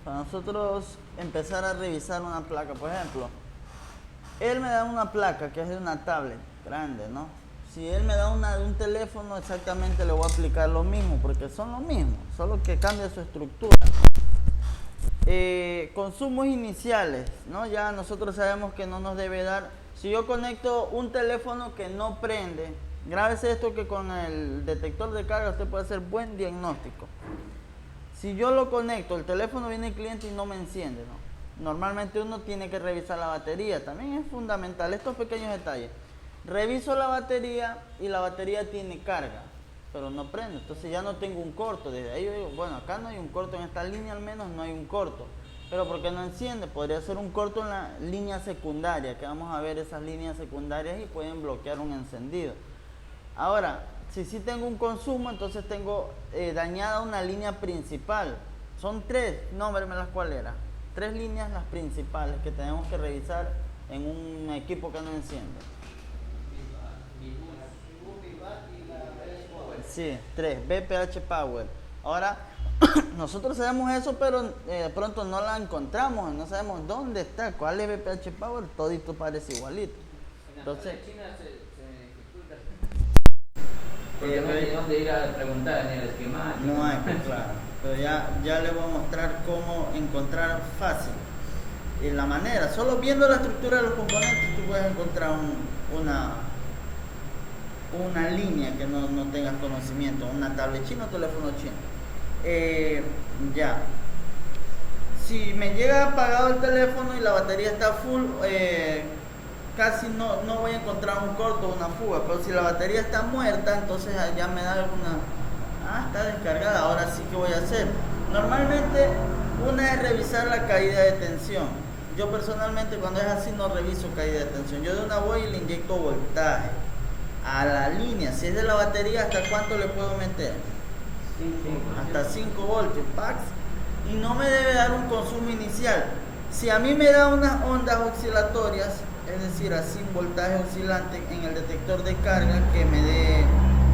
Para nosotros empezar a revisar una placa, por ejemplo, él me da una placa que es de una tablet grande, ¿no? Si él me da una de un teléfono, exactamente le voy a aplicar lo mismo, porque son lo mismo, solo que cambia su estructura. Consumos iniciales, ¿no? Ya nosotros sabemos que no nos debe dar. Si yo conecto un teléfono que no prende, grábese esto, que con el detector de carga usted puede hacer buen diagnóstico. Si yo lo conecto, el teléfono viene el cliente y no me enciende, ¿no? Normalmente uno tiene que revisar la batería, también es fundamental estos pequeños detalles. Reviso la batería y la batería tiene carga, pero no prende, entonces ya no tengo un corto. Desde ahí yo digo, bueno, acá no hay un corto, en esta línea al menos no hay un corto. Pero ¿por qué no enciende? Podría ser un corto en la línea secundaria, que vamos a ver esas líneas secundarias y pueden bloquear un encendido. Ahora, si sí tengo un consumo, entonces tengo dañada una línea principal. Son tres, nómbreme las cuales eran. Tres líneas las principales que tenemos que revisar en un equipo que no enciende. Sí, tres, BPH Power. Ahora, nosotros sabemos eso, pero de pronto no la encontramos, no sabemos dónde está, cuál es BPH Power, todito parece igualito. Entonces, porque no hay dónde ir a preguntar ni al esquemático. no hay, pues, claro. Pero ya les voy a mostrar cómo encontrar fácil la manera. Solo viendo la estructura de los componentes tú puedes encontrar una línea que no tengas conocimiento, una tablet china o teléfono chino. Ya. Si me llega apagado el teléfono y la batería está full, casi no voy a encontrar un corto o una fuga, pero si la batería está muerta, entonces ya me da alguna... está descargada, ahora sí que voy a hacer. Normalmente una es revisar la caída de tensión. Yo personalmente cuando es así no reviso caída de tensión. Yo de una voy y le inyecto voltaje a la línea. Si es de la batería, ¿hasta cuánto le puedo meter? Hasta 5 voltios, pax. Y no me debe dar un consumo inicial. Si a mí me da unas ondas oscilatorias, es decir, así un voltaje oscilante en el detector de carga que me dé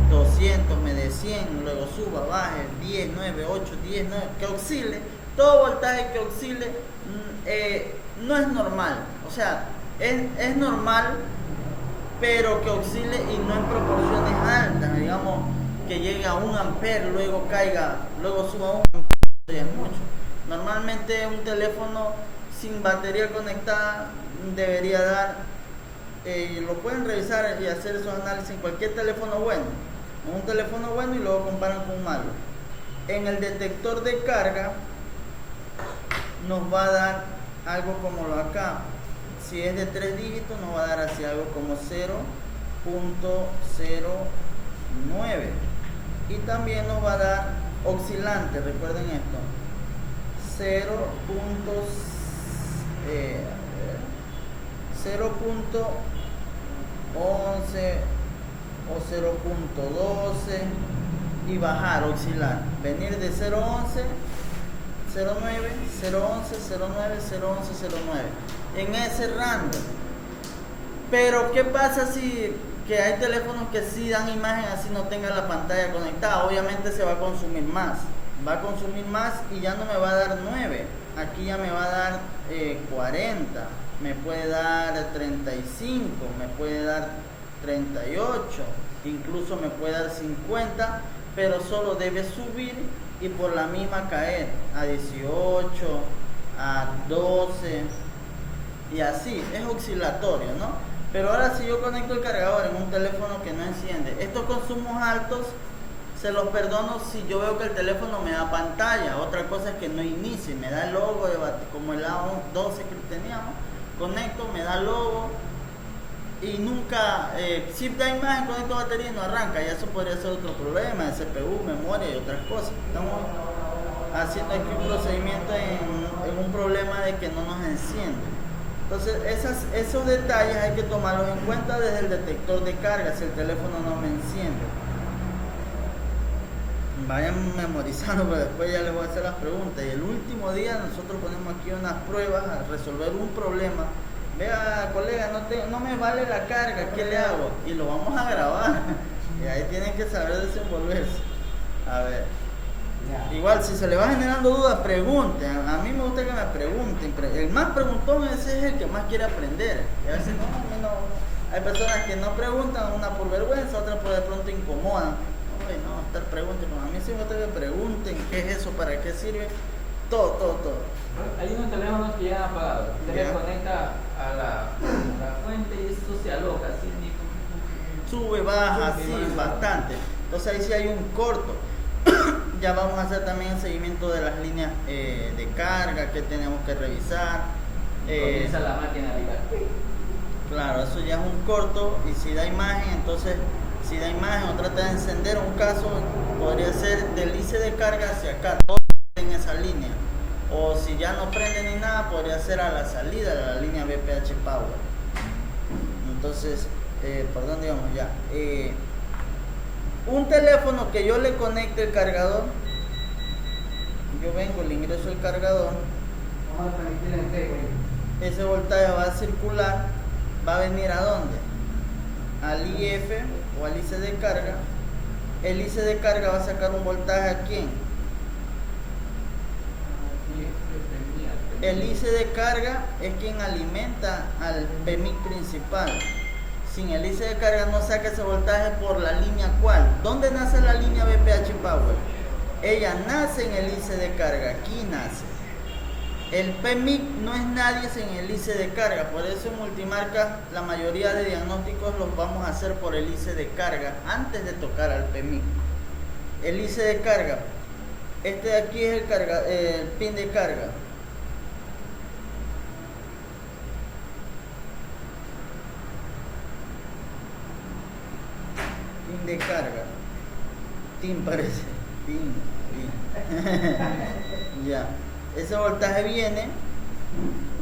200, me dé 100, luego suba, baje, 10, 9, 8, 10, 9, que oscile, todo voltaje que oscile no es normal. O sea, es normal, pero que oscile y no en proporciones altas, digamos que llegue a 1 ampere, luego caiga, luego suba a 1 ampere, ya es mucho. Normalmente un teléfono sin batería conectada debería dar, lo pueden revisar y hacer esos análisis en cualquier teléfono bueno, en un teléfono bueno y luego comparan con un malo. En el detector de carga nos va a dar algo como lo acá. Si es de 3 dígitos nos va a dar así algo como 0.09 y también nos va a dar oscilante, recuerden esto, 0.11 o 0.12 y bajar, oscilar, venir de 0.11, 0.9, 0.11, 0.9, 0.11, 0.9 en ese rango. Pero ¿qué pasa si que hay teléfonos que sí dan imagen así no tenga la pantalla conectada? Obviamente se va a consumir más, y ya no me va a dar 9, aquí ya me va a dar 40, me puede dar 35, me puede dar 38, incluso me puede dar 50, pero solo debe subir y por la misma caer a 18, a 12 y así, es oscilatorio, ¿no? Pero ahora si yo conecto el cargador en un teléfono que no enciende, estos consumos altos se los perdono si yo veo que el teléfono me da pantalla. Otra cosa es que no inicie, me da el logo como el A12 que teníamos, conecto, me da logo y nunca, si da imagen, conecto batería y no arranca, y eso podría ser otro problema de CPU, memoria y otras cosas. Estamos haciendo aquí un procedimiento en un problema de que no nos enciende. Entonces esos detalles hay que tomarlos en cuenta desde el detector de carga si el teléfono no me enciende. vayan memorizando, pero después ya les voy a hacer las preguntas. Y el último día nosotros ponemos aquí unas pruebas a resolver un problema. Vea, colega, no me vale la carga, ¿qué le hago? Y lo vamos a grabar. Y ahí tienen que saber desenvolverse. A ver. Igual, si se le va generando dudas, pregunten. A mí me gusta que me pregunten. El más preguntón ese es el que más quiere aprender. Y a veces no. Hay personas que no preguntan, una por vergüenza, otra por de pronto incomodan. No, estar preguntando. A mí sí me gusta que pregunten qué es eso, para qué sirve. Todo. Hay unos teléfonos que ya han apagado. Usted le conecta a la fuente y esto se aloca. Así, sube, baja, sí, bastante. Entonces ahí sí hay un corto. Ya vamos a hacer también el seguimiento de las líneas de carga que tenemos que revisar. Comienza la máquina a vibrar. Claro, eso ya es un corto. Y si da imagen, entonces si da imagen o trata de encender, un caso podría ser del IC de carga hacia acá, todo en esa línea. O si ya no prende ni nada, podría ser a la salida de la línea VPH Power. Entonces, ¿por dónde íbamos ya? Un teléfono que yo le conecte el cargador, yo vengo, le ingreso el cargador, ese voltaje va a circular, va a venir ¿a dónde? Al IF o al IC de carga. El IC de carga va a sacar un voltaje ¿a quién? El IC de carga es quien alimenta al PMIC principal. Sin el IC de carga no saca ese voltaje por la línea ¿cuál? ¿Dónde nace la línea VPH Power? Ella nace en el IC de carga, aquí nace. El PMIC no es nadie sin el IC de carga, por eso en multimarca la mayoría de diagnósticos los vamos a hacer por el IC de carga antes de tocar al PMIC. El IC de carga, este de aquí es el pin de carga. Pin de carga. Tin parece. Pin. Ya. Ese voltaje viene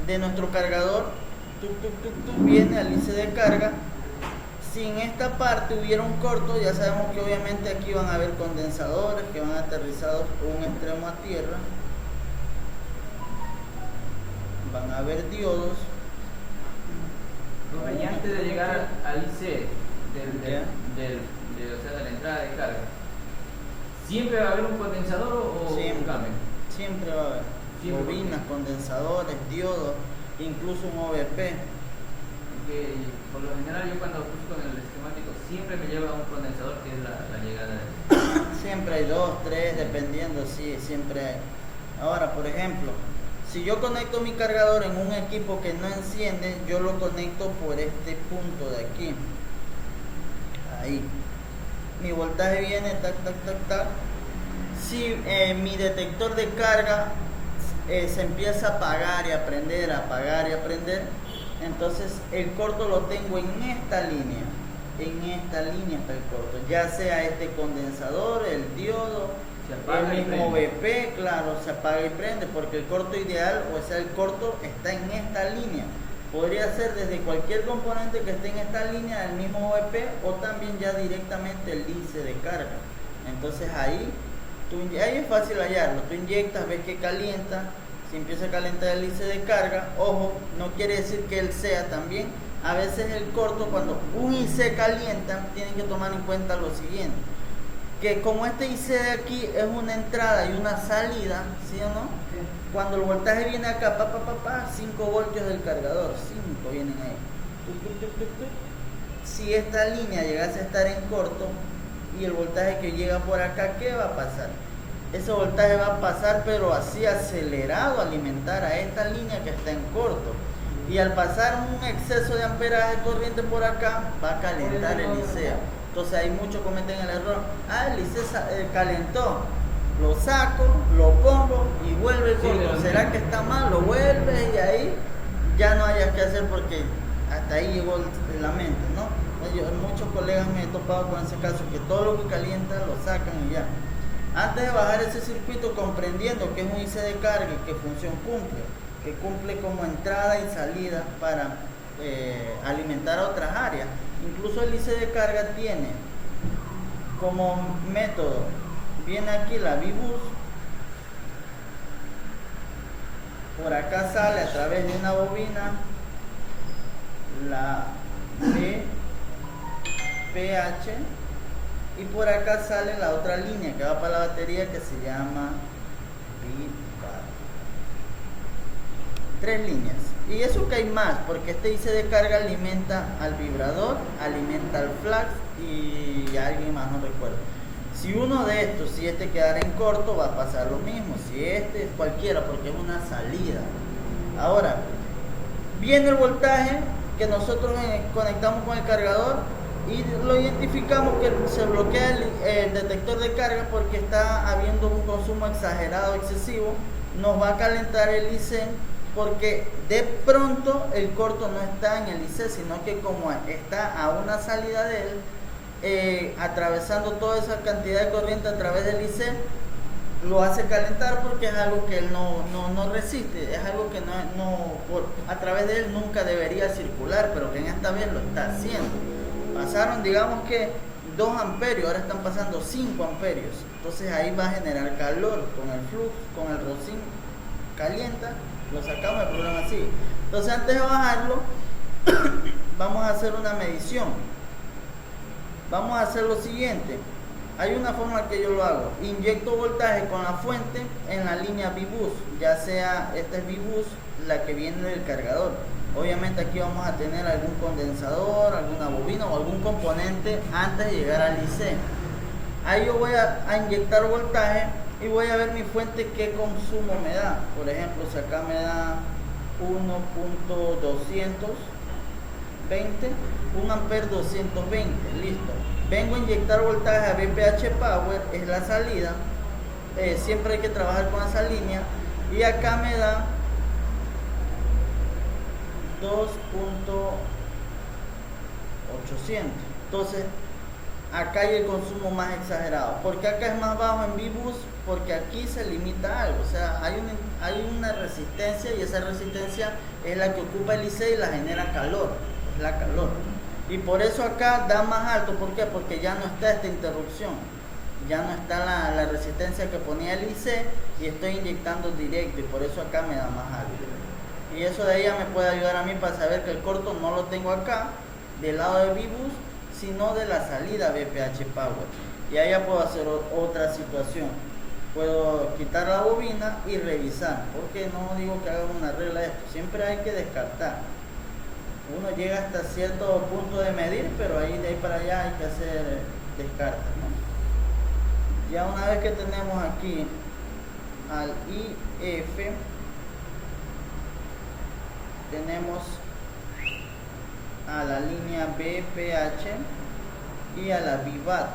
de nuestro cargador, viene al IC de carga. Si en esta parte hubiera un corto, ya sabemos que obviamente aquí van a haber condensadores que van aterrizados un extremo a tierra. Van a haber diodos. Y antes de llegar al IC o sea, de la entrada de carga, ¿siempre va a haber un condensador o un cambio? Siempre va a haber bobinas, condensadores, diodos, incluso un OVP. Okay. Por lo general yo cuando puse con el esquemático siempre me lleva un condensador, que es la llegada de... Siempre hay 2, 3, dependiendo, sí, siempre hay. Ahora, por ejemplo, si yo conecto mi cargador en un equipo que no enciende, yo lo conecto por este punto de aquí. Ahí. Mi voltaje viene, tac. Si mi detector de carga se empieza a apagar y a prender, entonces el corto lo tengo en esta línea. En esta línea está el corto, ya sea este condensador, el diodo, el mismo VP, claro, se apaga y prende, porque el corto ideal, o sea, el corto está en esta línea. Podría ser desde cualquier componente que esté en esta línea del mismo VP, o también ya directamente el IC de carga. Entonces ahí es fácil hallarlo. Tú inyectas, ves que calienta. Si empieza a calentar el IC de carga, ojo, no quiere decir que él sea también. A veces el corto, cuando un IC calienta, tienen que tomar en cuenta lo siguiente: que como este IC de aquí es una entrada y una salida, ¿sí o no? Cuando el voltaje viene acá, 5 voltios del cargador, 5 vienen ahí. Si esta línea llegase a estar en corto y el voltaje que llega por acá, ¿qué va a pasar? Ese voltaje va a pasar, pero así acelerado, a alimentar a esta línea que está en corto. Y al pasar un exceso de amperaje de corriente por acá, va a calentar el IC. Entonces hay muchos cometen el error: el IC calentó, lo saco, lo pongo y vuelve el corto. ¿Será que está mal? Lo vuelve y ahí ya no hayas que hacer, porque hasta ahí llegó la mente, ¿no? Muchos colegas me he topado con ese caso, que todo lo que calienta lo sacan y ya. Antes de bajar ese circuito, comprendiendo que es un IC de carga y qué función cumple, que cumple como entrada y salida para alimentar a otras áreas. Incluso el IC de carga tiene como método viene aquí la V-Bus, por acá sale a través de una bobina la BPH y por acá sale la otra línea que va para la batería que se llama VBAT. 3 líneas. Y eso que hay más, porque este IC de carga alimenta al vibrador, alimenta al flash y a alguien más, no recuerdo. Si uno de estos, si este quedara en corto, va a pasar lo mismo. Si este es cualquiera, porque es una salida. Ahora, viene el voltaje que nosotros conectamos con el cargador y lo identificamos que se bloquea el detector de carga porque está habiendo un consumo exagerado, excesivo. Nos va a calentar el IC porque de pronto el corto no está en el IC, sino que como está a una salida de él, atravesando toda esa cantidad de corriente a través del IC, lo hace calentar porque es algo que él no resiste, es algo que a través de él nunca debería circular, pero que en esta vez lo está haciendo. Pasaron, digamos que 2 amperios, ahora están pasando 5 amperios, entonces ahí va a generar calor con el flux, con el rocín calienta, lo sacamos, el problema sigue. Entonces antes de bajarlo, vamos a hacer una medición. Vamos a hacer lo siguiente. Hay una forma que yo lo hago. Inyecto voltaje con la fuente en la línea V-Bus, ya sea esta es V-Bus, la que viene del cargador. Obviamente aquí vamos a tener algún condensador, alguna bobina o algún componente antes de llegar al IC. Ahí yo voy a inyectar voltaje y voy a ver mi fuente qué consumo me da. Por ejemplo, si acá me da 1.220, 1 ampere 220, listo. Vengo a inyectar voltaje a BPH Power, es la salida. Siempre hay que trabajar con esa línea. Y acá me da 2.800. Entonces, acá hay el consumo más exagerado. ¿Por qué acá es más bajo en V-Bus? Porque aquí se limita algo. O sea, hay una resistencia y esa resistencia es la que ocupa el IC y la genera calor. Es la calor. Y por eso acá da más alto. ¿Por qué? Porque ya no está esta interrupción. Ya no está la resistencia que ponía el IC y estoy inyectando directo y por eso acá me da más alto. Y eso de ahí ya me puede ayudar a mí para saber que el corto no lo tengo acá, del lado de V-Bus, sino de la salida BPH Power. Y ahí ya puedo hacer otra situación. Puedo quitar la bobina y revisar. Porque no digo que haga una regla de esto. Siempre hay que descartar. Uno llega hasta cierto punto de medir, pero ahí de ahí para allá hay que hacer descartes, ¿no? Ya una vez que tenemos aquí al IF, tenemos a la línea BPH y a la VBAT.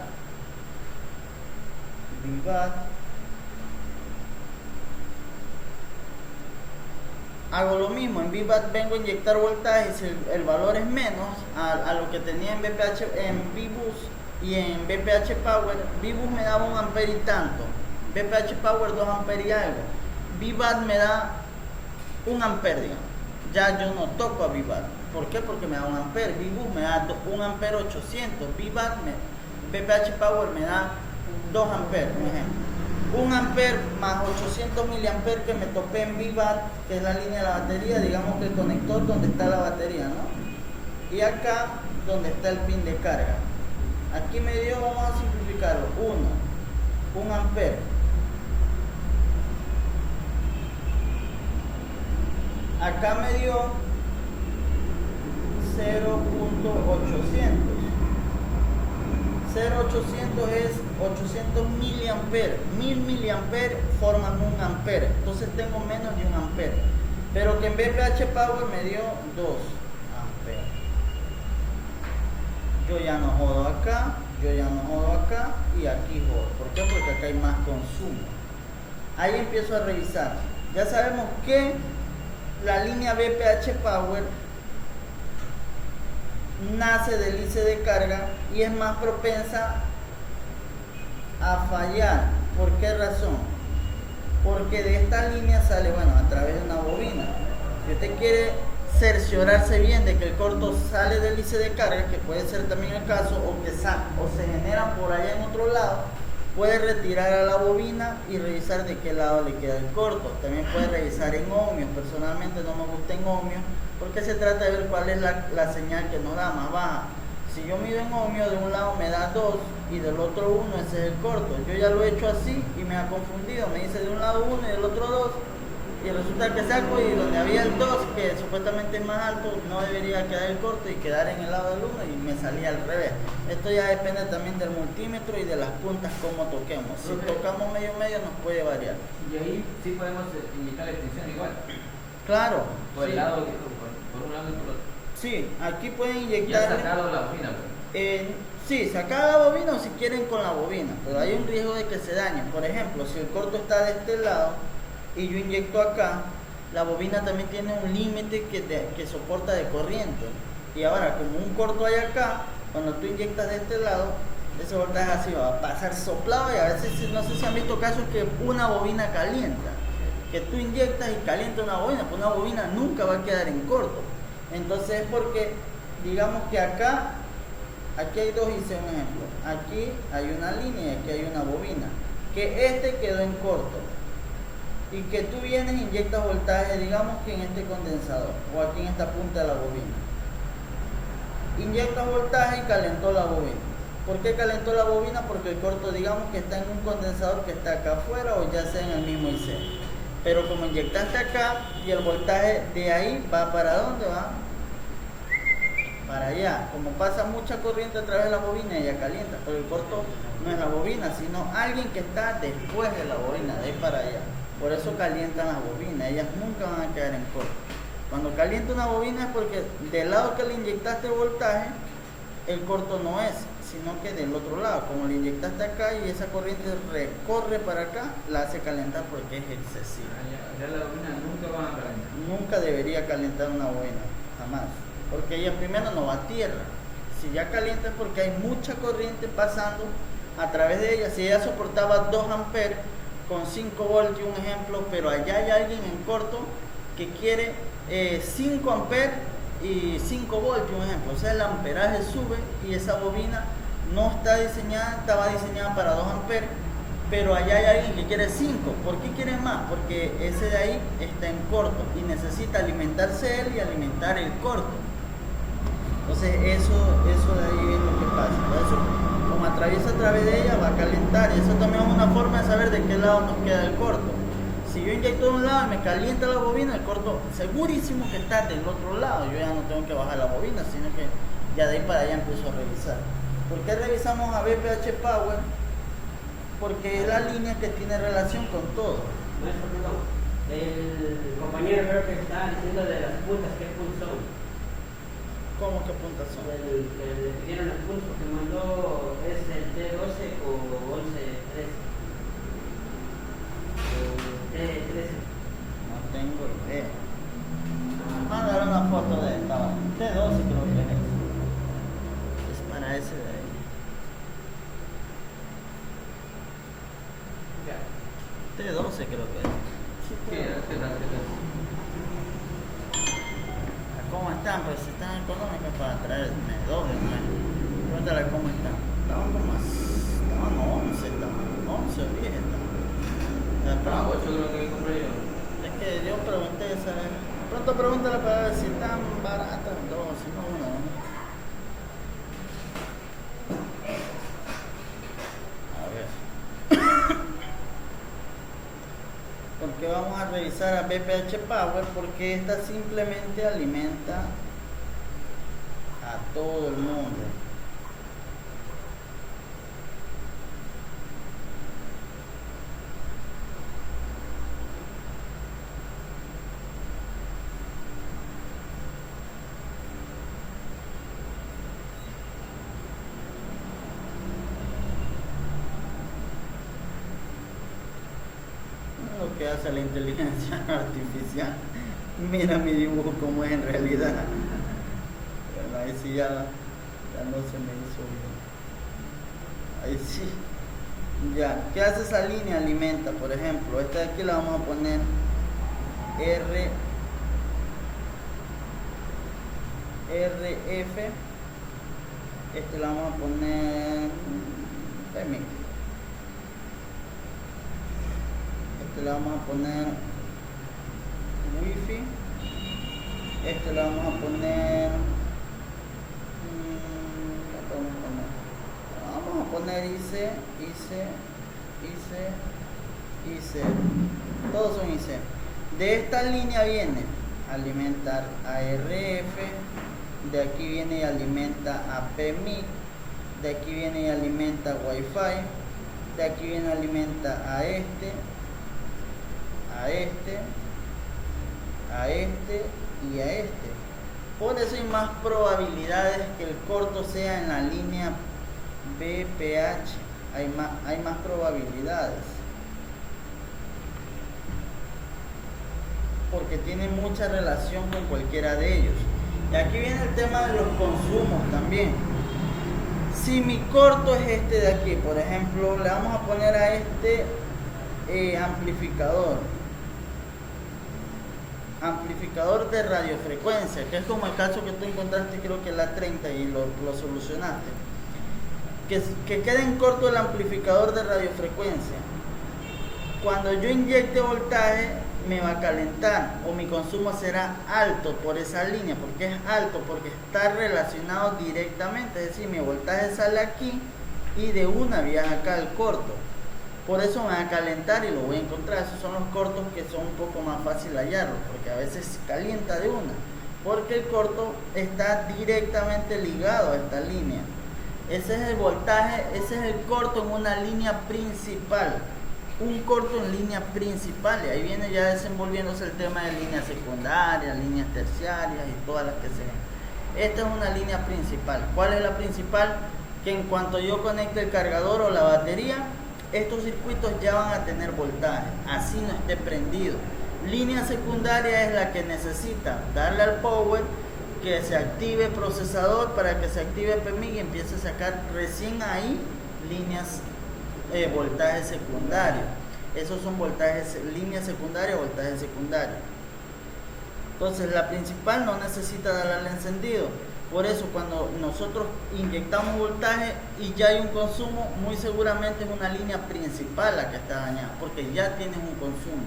Hago lo mismo, en VBAT vengo a inyectar voltaje, si el valor es menos a lo que tenía en BPH, en V-Bus y en BPH Power. V-Bus me daba 1 ampere y tanto, BPH Power 2 ampere y algo, VBAT me da 1 ampere, digamos. Ya yo no toco a VBAT. ¿Por qué? Porque me da 1 ampere. V-Bus me da 1 ampere 800. BPH Power me da 2 ampere, por ejemplo. 1 ampere más 800 miliamperes que me topé en VBAT, que es la línea de la batería, digamos que el conector donde está la batería, ¿no? Y acá donde está el pin de carga. Aquí me dio, vamos a simplificarlo, 1 ampere. Acá me dio 0.800. 0.800 es 800 miliamperes. 1000 miliamperes forman 1 ampere. Entonces tengo menos de 1 ampere. Pero que en BPH Power me dio 2 amperes. Yo ya no jodo acá, y aquí jodo. ¿Por qué? Porque acá hay más consumo. Ahí empiezo a revisar. Ya sabemos que la línea BPH Power nace del IC de carga y es más propensa a fallar. ¿Por qué razón? Porque de esta línea sale, bueno, a través de una bobina. Si usted quiere cerciorarse bien de que el corto sale del IC de carga, que puede ser también el caso, o se genera por allá en otro lado, puede retirar a la bobina y revisar de qué lado le queda el corto. También puede revisar en ohmios. Personalmente no me gusta en ohmios porque se trata de ver cuál es la señal que nos da más baja. Si yo mido en ohmios, de un lado me da 2 y del otro 1, ese es el corto. Yo ya lo he hecho así y me ha confundido. Me dice de un lado 1 y del otro 2. Y resulta que saco y donde había el 2, que supuestamente es más alto, no debería quedar el corto y quedar en el lado del 1 y me salía al revés. Esto ya depende también del multímetro y de las puntas como toquemos. Si tocamos medio nos puede variar. Y ahí sí podemos indicar la extensión igual. Claro. Por el sí. lado, por un lado y por otro. Sí, aquí pueden inyectar. Ya sacado la bobina, pues. Sí, sacar la bobina o si quieren con la bobina, pero hay un riesgo de que se dañe. Por ejemplo, si el corto está de este lado y yo inyecto acá, la bobina también tiene un límite que soporta de corriente. Y ahora, como un corto hay acá, cuando tú inyectas de este lado, ese voltaje así va a pasar soplado y a veces, no sé si han visto casos que una bobina calienta. Que tú inyectas y calienta una bobina, pues una bobina nunca va a quedar en corto. Entonces es porque, digamos que acá, aquí hay dos, hice un ejemplo. Aquí hay una línea y aquí hay una bobina. Que este quedó en corto. Y que tú vienes e inyectas voltaje, digamos que en este condensador o aquí en esta punta de la bobina. Inyectas voltaje y calentó la bobina. ¿Por qué calentó la bobina? Porque el corto, digamos que está en un condensador que está acá afuera o ya sea en el mismo IC. Pero como inyectaste acá y el voltaje de ahí va para ¿dónde va? Para allá. Como pasa mucha corriente a través de la bobina, ella calienta. Pero el corto no es la bobina, sino alguien que está después de la bobina, de ahí para allá. Por eso calientan las bobinas, ellas nunca van a quedar en corto. Cuando calienta una bobina es porque del lado que le inyectaste voltaje, el corto no es, sino que del otro lado, como le inyectaste acá y esa corriente recorre para acá, la hace calentar porque es excesiva. Ya la bobina nunca va a calentar. Nunca debería calentar una bobina, jamás, porque ella primero no va a tierra. Si ya calienta es porque hay mucha corriente pasando a través de ella. Si ella soportaba 2 amperes con 5 voltios, un ejemplo, pero allá hay alguien en corto que quiere 5 amperes y 5 voltios, un ejemplo. O sea, el amperaje sube y esa bobina no está diseñada, estaba diseñada para 2 amperes, pero allá hay alguien que quiere 5. ¿Por qué quiere más? Porque ese de ahí está en corto y necesita alimentarse él y alimentar el corto. Entonces eso de ahí es lo que pasa. Por eso, como atraviesa a través de ella, va a calentar. Y eso también es una forma de saber de qué lado nos queda el corto. Si yo inyecto de un lado y me calienta la bobina, el corto segurísimo que está del otro lado. Yo ya no tengo que bajar la bobina, sino que ya de ahí para allá empiezo a revisar. ¿Por qué revisamos a BPH Power? Porque es la línea que tiene relación con todo. Maestro, perdón. El compañero creo que está diciendo de las puntas, ¿qué puntos son? ¿Cómo que puntas son? El que le pidieron los puntos que mandó es el T12 o 1113. T13. No tengo idea. Mándale una foto de esta. T12 creo que es. Es para ese de ahí. Ya. T12 creo que es. ¿Qué tal? ¿Cómo están? Pues si están económicas para traerme 2 de nuevo. Pregúntale cómo están. Estaban como estaban 11, estaban 11 o 10 estaban. Ah, 8 creo que compré yo. Es que yo pregunté, ¿sabes? Pronto pregúntale para ver si están baratas 2, si no 1. A ver. Porque vamos a revisar a BPH Power porque esta simplemente alimenta a todo el mundo. Lo que hace la inteligencia artificial. Mira mi dibujo como es en realidad. Bueno, ahí sí ya no se me hizo bien. Ahí sí. Ya, ¿qué hace esa línea? Alimenta, por ejemplo, esta de aquí la vamos a poner RF. Este la vamos a poner PMI. Este le vamos a poner wifi. Este le vamos a poner vamos a poner IC. Todos son IC. De esta línea viene alimentar ARF, de aquí viene y alimenta a PMIC, de aquí viene y alimenta Wi-Fi, de aquí viene y alimenta a este y a este. Por eso hay más probabilidades que el corto sea en la línea BPH, hay más probabilidades, porque tiene mucha relación con cualquiera de ellos. Y aquí viene el tema de los consumos también. Si mi corto es este de aquí, por ejemplo, le vamos a poner a este amplificador de radiofrecuencia, que es como el caso que tú encontraste, creo que la 30 y lo solucionaste, que quede en corto el amplificador de radiofrecuencia. Cuando yo inyecte voltaje me va a calentar o mi consumo será alto por esa línea. Porque es alto, porque está relacionado directamente, es decir, mi voltaje sale aquí y de una viaja acá al corto. Por eso me va a calentar y lo voy a encontrar. Esos son los cortos que son un poco más fácil hallarlos, porque a veces calienta de una, porque el corto está directamente ligado a esta línea. Ese es el voltaje, ese es el corto en una línea principal. Un corto en línea principal, y ahí viene ya desenvolviéndose el tema de líneas secundarias, líneas terciarias y todas las que sean. Esta es una línea principal. ¿Cuál es la principal? Que en cuanto yo conecte el cargador o la batería, estos circuitos ya van a tener voltaje, así no esté prendido. Línea secundaria es la que necesita darle al power, que se active el procesador para que se active PMIC y empiece a sacar recién ahí líneas voltaje secundario. Esos son voltajes, línea secundaria, voltaje secundario. Entonces la principal no necesita darle al encendido. Por eso cuando nosotros inyectamos voltaje y ya hay un consumo, muy seguramente es una línea principal la que está dañada, porque ya tienes un consumo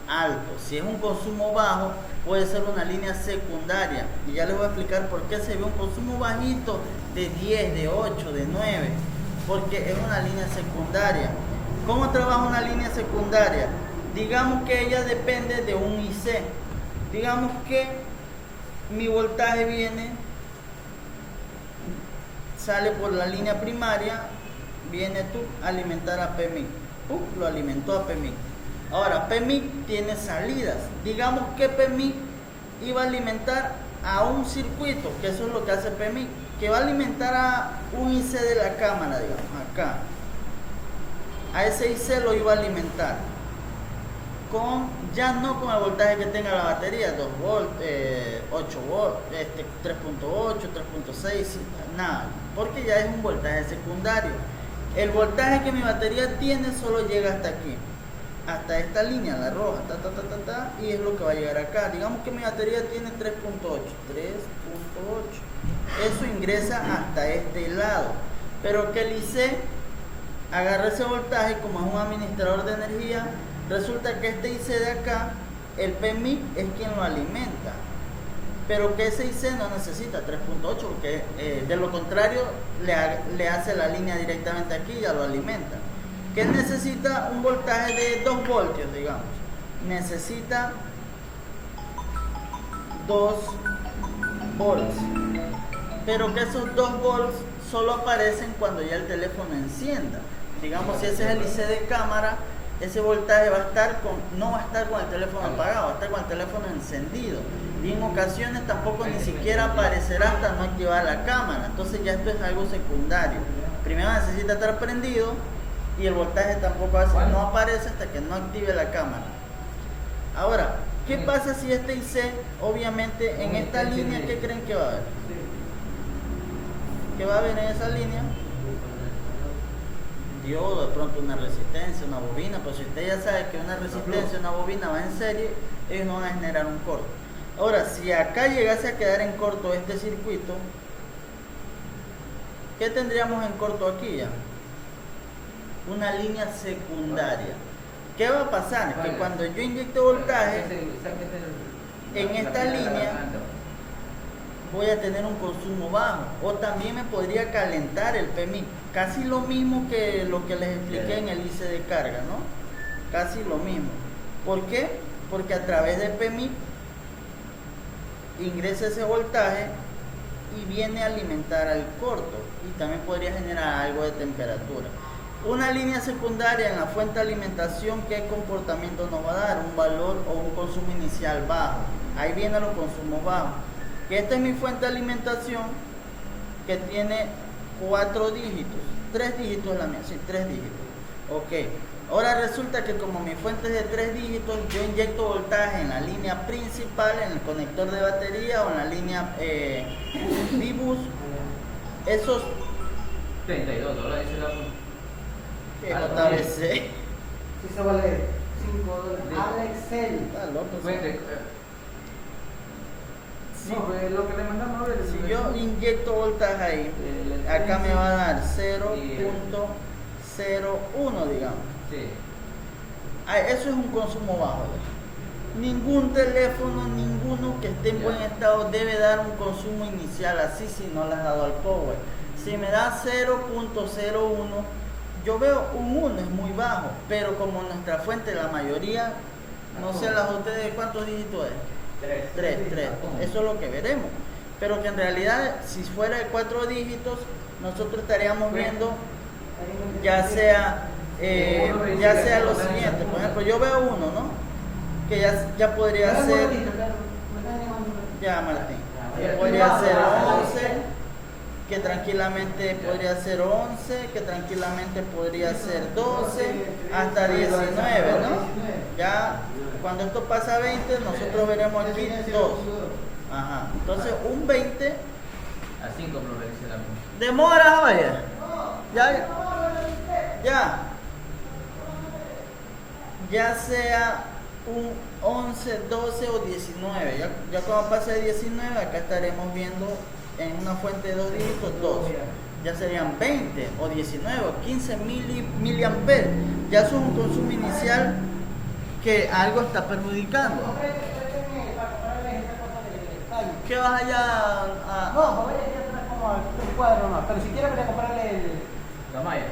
alto. Si es un consumo bajo, puede ser una línea secundaria, y ya les voy a explicar por qué se ve un consumo bajito de 10, de 8, de 9, porque es una línea secundaria. ¿Cómo trabaja una línea secundaria? Digamos que ella depende de un IC. Digamos que mi voltaje sale por la línea primaria, viene tú a alimentar a PMIC. Lo alimentó a PMIC. Ahora, PMIC tiene salidas. Digamos que PMIC iba a alimentar a un circuito, que eso es lo que hace PMIC, que va a alimentar a un IC de la cámara, digamos, acá. A ese IC lo iba a alimentar ya no con el voltaje que tenga la batería, 2 volt, 8 volt, 3.8, 3.6, nada, porque ya es un voltaje secundario. El voltaje que mi batería tiene solo llega hasta aquí, hasta esta línea, la roja, y es lo que va a llegar acá. Digamos que mi batería tiene 3.8, eso ingresa hasta este lado, pero que el IC agarra ese voltaje, como es un administrador de energía, resulta que este IC de acá, el PMIC es quien lo alimenta, pero que ese IC no necesita 3.8, porque de lo contrario le hace la línea directamente aquí y ya lo alimenta. Que necesita un voltaje de 2 voltios, digamos, necesita 2 volts, pero que esos 2 volts solo aparecen cuando ya el teléfono encienda. Digamos, si ese es el IC de cámara, ese voltaje no va a estar con el teléfono apagado, va a estar con el teléfono encendido, y en ocasiones tampoco ni siquiera aparecerá hasta no activar la cámara. Entonces ya esto es algo secundario. Primero necesita estar prendido y el voltaje tampoco no aparece hasta que no active la cámara. Ahora, ¿qué pasa si este IC, obviamente en esta línea, qué creen que va a haber? ¿Qué va a haber en esa línea? Diodo, de pronto una resistencia, una bobina. Pues si usted ya sabe que una resistencia, una bobina va en serie, ellos no van a generar un corto. Ahora, si acá llegase a quedar en corto este circuito, ¿qué tendríamos en corto aquí ya? Una línea secundaria. ¿Qué va a pasar? Que Vale. cuando yo inyecte voltaje Sáquete en esta la línea, garganta. voy a tener un consumo bajo. O también me podría calentar el PMI. Casi lo mismo que lo que les expliqué en el IC de carga, ¿no? Casi lo mismo. ¿Por qué? Porque a través del PMI ingresa ese voltaje y viene a alimentar al corto. Y también podría generar algo de temperatura. Una línea secundaria en la fuente de alimentación, ¿qué comportamiento nos va a dar? Un valor o un consumo inicial bajo. Ahí vienen los consumos bajos. Que esta es mi fuente de alimentación que tiene 4 dígitos. 3 dígitos es la mía, sí, 3 dígitos. Ok. Ahora resulta que como mi fuente es de 3 dígitos, yo inyecto voltaje en la línea principal, en el conector de batería o en la línea B-Bus. Esos $32 dice la punta. que JBC. Sí, eso vale $5. Alexel. Está loco. Fuente, Sí. no, pues lo que le mandamos ahora es Si yo inyecto voltaje ahí, acá me va a dar 0.01, digamos. Sí. Ah, eso es un consumo bajo. Ningún teléfono, ninguno que esté en buen estado debe dar un consumo inicial así si no le has dado al power. Si me da 0.01, yo veo un 1, es muy bajo, pero como nuestra fuente, la mayoría, no sé las de ustedes cuántos dígitos es. 3. Eso es lo que veremos. Pero que en realidad, si fuera de 4 dígitos, nosotros estaríamos viendo ya sea lo siguiente. Por ejemplo, yo veo uno, ¿no? Que ya podría ser, ya Martín, que podría ser 11, que tranquilamente podría ser 11, que tranquilamente podría ser 12, hasta 19, ¿no? Ya cuando esto pasa a 20, nosotros veremos aquí 2. Ajá. Entonces un 20 A 5 lo dice la punta. demora, vaya. Ya sea un 11, 12 o 19. Ya cuando pase de 19, acá estaremos viendo en una fuente de 2 dígitos 2. Ya serían 20 o 19 o 15 miliamperes. Ya eso es un consumo inicial que algo está perjudicando. ¿Qué vas allá a...? No, voy a ir atrás como al cuadro, no. Pero si quiere, voy a comprarle La malla.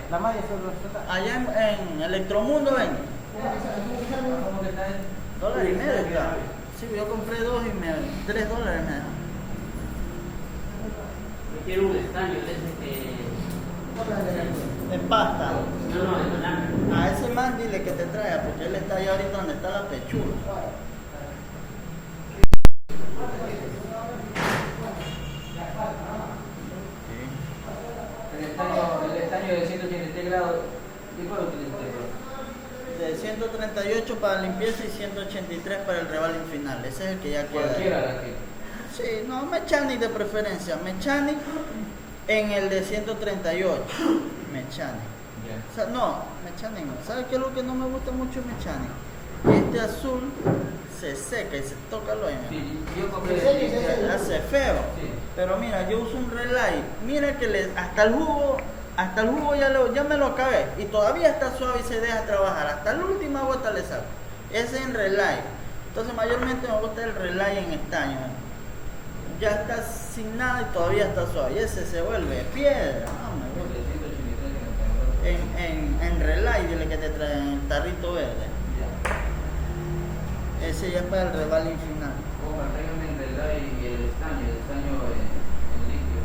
solo. Allá en Electromundo ven. ¿Cómo que está en? $1.50 está. Sí, yo compré 2 y $3 me dejaron. Quiero un estaño de ese que. De pasta. No, de banana. A ese man dile que te traiga, porque él está allá ahorita donde está la pechuga. El estaño de 183 grados. ¿Y cuál utilizaste? De 138 para limpieza y 183 para el rebalín final. Ese es el que ya queda. Cualquiera la que. Sí, no, Mechanic de preferencia. Mechanic en el de 138. Mechanic. Ya. O sea, no, Mechanic no. ¿Sabes qué es lo que no me gusta mucho de Mechanic? Este azul se seca y se toca lo mismo. Sí, yo compré. Hace feo. Sí. Pero mira, yo uso un relay. Mira que hasta el jugo ya me lo acabé. Y todavía está suave y se deja trabajar. Hasta la última gota le saco. Ese en relay. Entonces mayormente me gusta el relay en estaño. Ya está sin nada y todavía está suave. Y ese se vuelve piedra. No, me gusta. En relay, dile que te traen el tarrito verde. Ese ya es para el rebalín final. Como el régimen del relay y el estaño en líquido,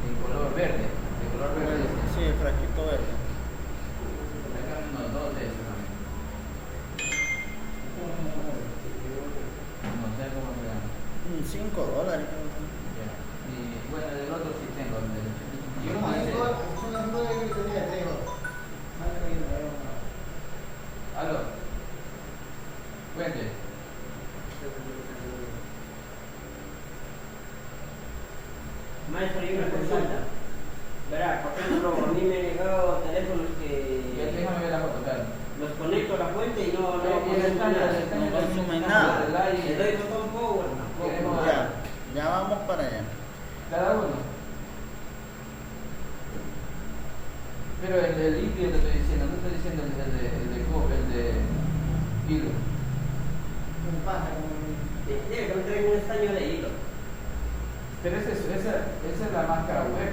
en color verde. De color verde. Sí, el frasquito verde. Acá unos 2 de esos también. No sé cómo se llama. $5. Ya. Y bueno, del otro sí tengo. Y uno dice. Aló. Cuente. Maestro, hay una consulta. Verá, por ejemplo, a mí me han llegado teléfonos Ya que déjame ver la foto, claro. los conecto a la fuente y no Y el estaño, no consume nada. Le doy botón power, no. Queremos- Ya vamos para allá. Cada uno. Pero el líquido te estoy diciendo, no estoy diciendo el de Pero esa es la máscara web.